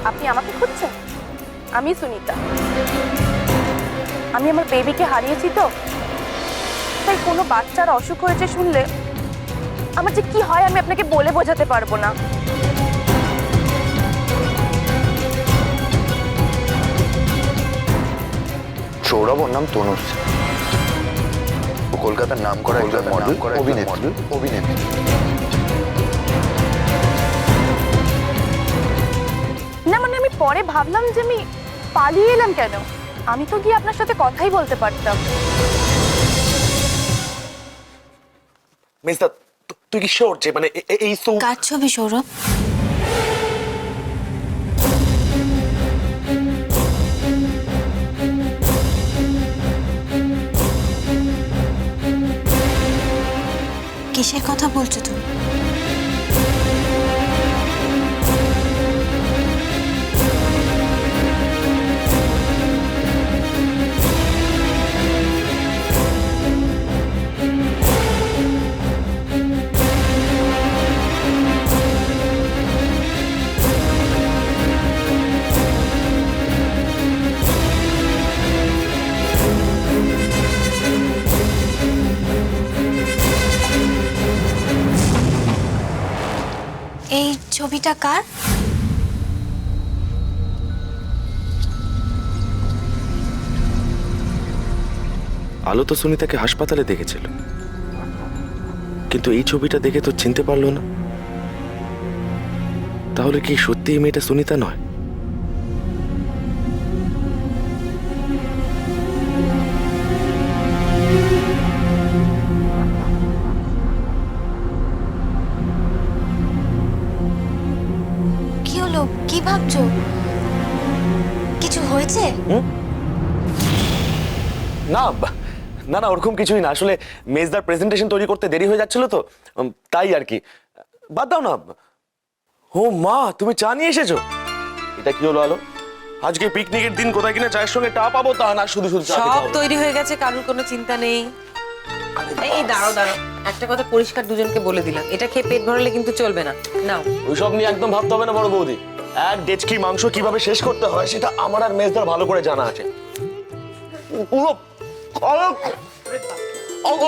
আপনি আমাকে খুঁজছেন? আমি সুনিতা। আমি আমার বেবিকে হারিয়েছি, তো তাই কোনো বাচ্চার অসুখ হয়েছে শুনলে আমার যে কি হয় আমি আপনাকে বলে বোঝাতে পারবো না। সৌরভ, ওর নাম তনুশ্রী। ও কলকাতার নাম করা একজন মডেল, অভিনেত্রী। না মানে আমি পরে ভাবলাম যে আমি পালিয়ে এলাম কেন, আমি তো গিয়ে আপনার সাথে কথাই বলতে পারতাম। মেজদা, তুই কি শিওর যে মানে এই কার ছবি সৌরভ? কিসের কথা বলছো তুমি? এই ছবিটা কার? আলো তো সুনিতাকে হাসপাতালে দেখেছিল, কিন্তু এই ছবিটা দেখে তো চিনতে পারলো না। তাহলে কি সত্যি এই মেয়েটা সুনিতা নয়? কি হলো? কি ভাবছো? কিছু হয়েছে? না না না, ওরকম কিছুই না। আসলে মেজদার প্রেজেন্টেশন তৈরি করতে দেরি হয়ে যাচ্ছিল তো, তাই আর কি। বাদ দাও না। ও মা, তুমি চা নিয়ে এসেছো? এটা কি হলো আলো? আজকে পিকনিকের দিন, কোথায় কিনা চায়ের সঙ্গে টা পাবো তা না, শুধু শুধু চা খেতে সব হবে। তৈরি হয়ে গেছে, কারোর কোনো চিন্তা নেই। এই দাঁড়াও দাঁড়াও, একটা কথা পরিষ্কার দুজনকে বলে দিলাম, এটা খেয়ে পেট ভরালে কিন্তু চলবে না। নাও। ওইসব নিয়ে একদম ভাবতে হবে না বড় বৌদি। এক ডেচকি মাংস কিভাবে শেষ করতে হয় সেটা আমার আর মেজদার ভালো করে জানা আছে। পুরো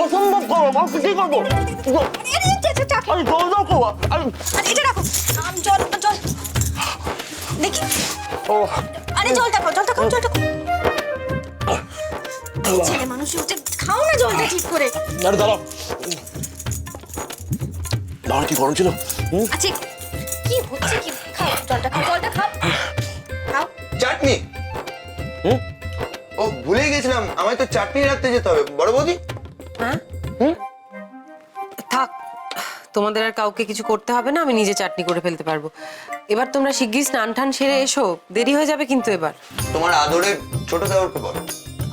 অসম্ভব গরম, আমি কি করবো? আমি জল দাও খাওয়া। এটা রাখো, জল জল দেখি। ও আরে জলটা খাও, জলটা খাও, জলটা খাও। ছেলে মানুষ উঠে খাও না জলটা ঠিক করে। আরে দাঁড়াও, দাঁড়া, কি গরম ছিল। আচ্ছা কি হচ্ছে কি? খাও জলটা, খাও জলটা, খাও খাও। চাটনি। ও ভুলে গেছিলাম, আমায় তো চাটনি রাখতে যেতে হবে বড় বৌদি। হ্যাঁ থাক, তোমাদের আর কাউকে কিছু করতে হবে না, আমি নিজে চাটনি করে ফেলতে পারবো। এবার তোমরা শিগগির স্নান টান সেরে এসো, দেরি হয়ে যাবে কিন্তু এবার। তোমার আদরের ছোট দেওরকে বলো,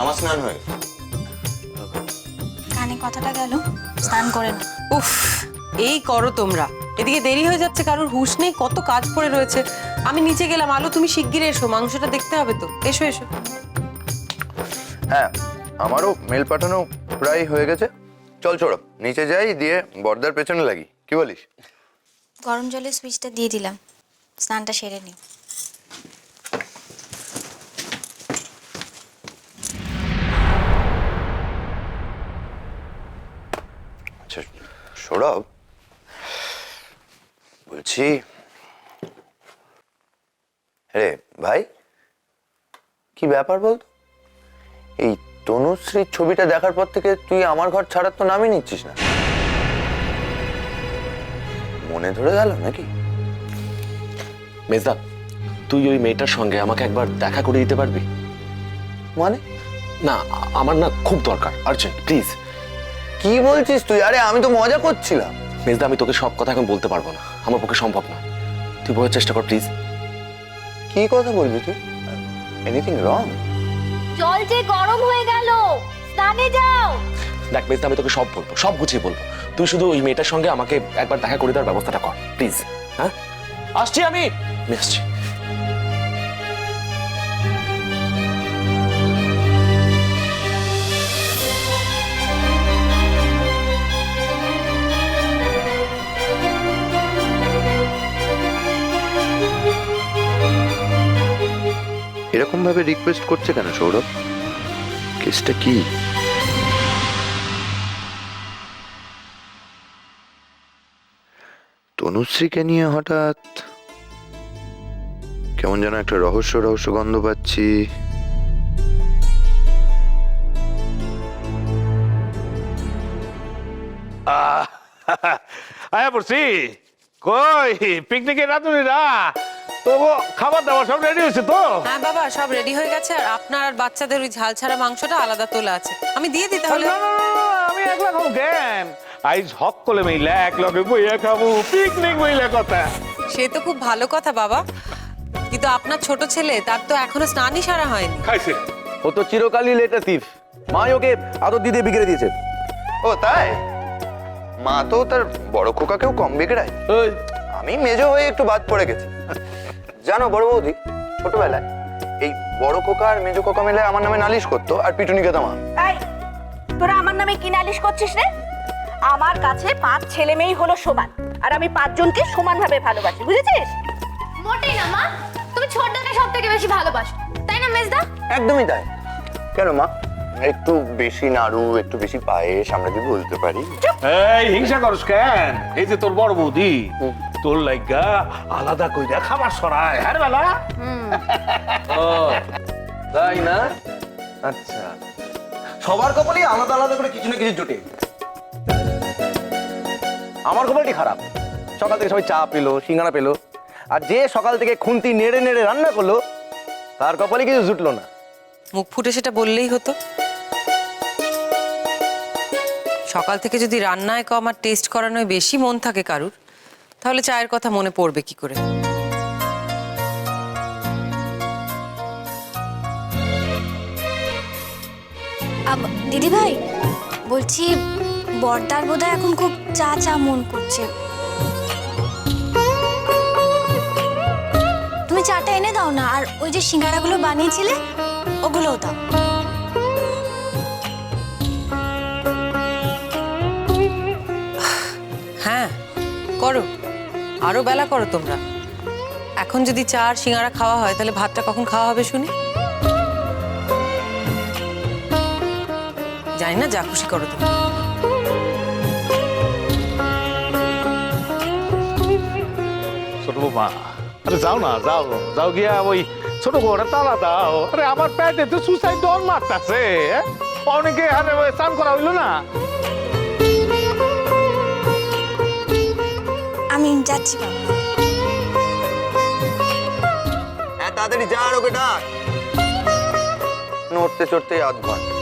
আমার স্নান হয়ে গেছে। কানে কথাটা গেল, স্নান করে না। উফ, এই করো তোমরা। এদিকে দেরি হয়ে যাচ্ছে, কারোর হুঁশ নেই, কত কাজ পড়ে রয়েছে। আমি নিচে গেলাম, আলো তুমি শিগগির এসো, মাংসটা দেখতে হবে তো। এসো এসো। হ্যাঁ, আমারও মেল পাঠানো প্রায় হয়ে গেছে। চল সৌরভ, নিচে যাই, দিয়ে বর্দার পেছনে লাগি, কি বলিস? গরম জলের সুইচটা দিয়ে দিলাম, স্নানটা সেরে নিও। আচ্ছা সৌরভ, বলছি, রে ভাই, কি ব্যাপার বলতো? এই তনুশ্রীর ছবিটা দেখার পর থেকে তুই আমার ঘর ছাড়ার তো নামই নিচ্ছিস না। মনে ধরে গেল নাকি? মেজদা, তুই ওই মেয়েটার সঙ্গে আমাকে একবার দেখা করে দিতে পারবি? মানে না, আমার না খুব দরকার, আর্জেন্ট, প্লিজ। কি বলছিস তুই? আরে আমি তো মজা করছিলাম। মেজদা, আমি তোকে সব কথা এখন বলতে পারবো না, আমার পক্ষে সম্ভব না। তুই বোঝার চেষ্টা কর প্লিজ। কি কথা বলবি তুই? Anything wrong? জল যে গরম হয়ে গেল, স্নানে যাও। দেখ মেজদা, আমি তোকে সব বলবো, সব গুছিয়ে বলবো। তুই শুধু ওই মেয়েটার সঙ্গে আমাকে একবার দেখা করে দেওয়ার ব্যবস্থাটা কর প্লিজ। হ্যাঁ, আসছি আমি আসছি। এরকম ভাবে রিকোয়েস্ট করছে কেন সৌরভ? কেসটা কি? তনুশ্রীকে নিয়ে হঠাৎ কেমন যেন একটা রহস্য রহস্য গন্ধ পাচ্ছি। আয়া পড়ছি কই পিকনিকে রাঁধুনিরা তো খাবার দাবার সব রেডি হয়েছে তো? হ্যাঁ বাবা, সব রেডি হয়ে গেছে। আর আপনার আর বাচ্চাদের ওই ঝাল ছাড়া মাংসটা আলাদা তোলা আছে, আমি দিয়ে দিই তাহলে। না, না, না, না, আমি একলা খাবো কেন? আইজ হক করে মিলে এক লগে বইয়া খাবো, পিকনিক বইলে কথা। সে তো খুব ভালো কথা বাবা, কিন্তু আপনার ছোট ছেলে, তার তো এখনো স্নানই সারা হয়নি। খাইছে ও তো চিরকালই লেটার থিফ। মাই ওকে আদর দিতে বিগড়ে দিয়েছে। ও তাই? মা তো তার বড় খোকাকেও কম বিগড়ায়। ওই আমি মেজো হয়ে একটু বাদ পড়ে গেছি। জানো বড় বৌদি, ছোটবেলায় এই বড় খোকা আর মেজো খোকা মিলে আমার নামে নালিশ করতো আর পিটুনি খেতাম আমি। এই তোরা আমার নামে কি নালিশ করছিস রে? আমার কাছে 5 ছেলে মেয়েই হলো সমান, আর আমি 5 জনকে সমানভাবে ভালোবাসি, বুঝেছিস? মোটেই না মা, তুমি ছোটদাকে সব থেকে বেশি ভালোবাসো, তাই না মেজদা? একদমই তাই। কেন মা, একটু বেশি নাড়ু, একটু বেশি পায়েস আমরা কি বলতে পারি? এই হিংসা করস কেন? এই যে তোর বড় বৌদি তোর লাইগা আলাদা কইরা খাবার সরায়, হ্যাঁ বেলা? ও তাই না? আচ্ছা, সবার কপালই আলাদা আলাদা করে কিছু না কিছু জোটে। আমার কপালটি খারাপ। সকাল থেকে সবাই চা পেলো, সিঙ্গারা পেলো, আর যে সকাল থেকে খুন্তি নেড়ে নেড়ে রান্না করলো তার কপালে কিছু জুটলো না। মুখ ফুটে সেটা বললেই হতো। সকাল থেকে যদি রান্নায় কম আর টেস্ট করানোয় বেশি মন থাকে কারুর, তাহলে চায়ের কথা মনে পড়বে কি করে? দিদি ভাই, বলছি বর্দার বোধহয় এখন খুব চা চা মন করছে। তুমি চাটা এনে দাও না, আর ওই যে সিঙ্গারাগুলো বানিয়েছিলে ওগুলোও দাও। হ্যাঁ করো, আরো বেলা করো তোমরা। এখন যদি চা আর সিঙ্গারা খাওয়া হয়, তাহলে ভাতটা কখন খাওয়া হবে শুনি? জানি না, যা খুশি করো তুমি। ছোট বৌমা, আরে যাও না, যাও যাও গিয়া ওই ছোট বউটা তালা দাও। আরে আমার পেটে তো সুসাইড ডর মারতাছে। অনেকে আরে স্নান করা হইলো না। আমি যাচ্ছি বাবা। হ্যাঁ তাড়াতাড়ি যা, আর ওকে ডাক। নড়তে চড়তে আধ ঘন্টা।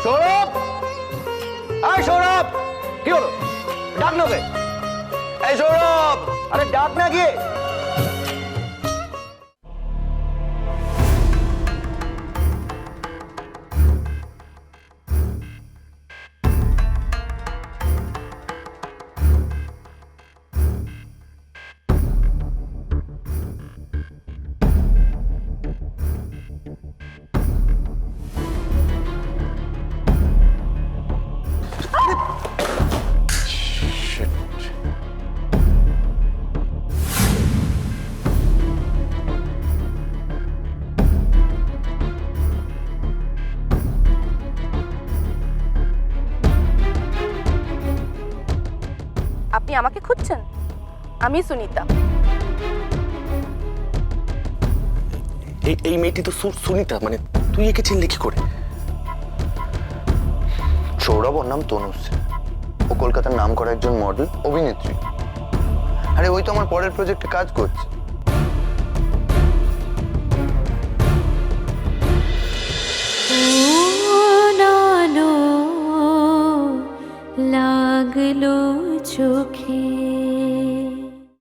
সৌরভ, আয় সৌরভ, কি হলো? ডাক না ওকে। এই সৌরভ, আরে ডাক না গিয়ে। আপনি আমাকে খুঁজছেন? আমি সুনিতা। এই মেয়েটি তো সুনিতা, মানে তুই একে চিনলি কি করে? সৌরভ, ওর নাম তনুশ্রী। ও কলকাতার নাম করা একজন মডেল, অভিনেত্রী। আরে ওই তো আমার পরের প্রজেক্টে কাজ করছে। ও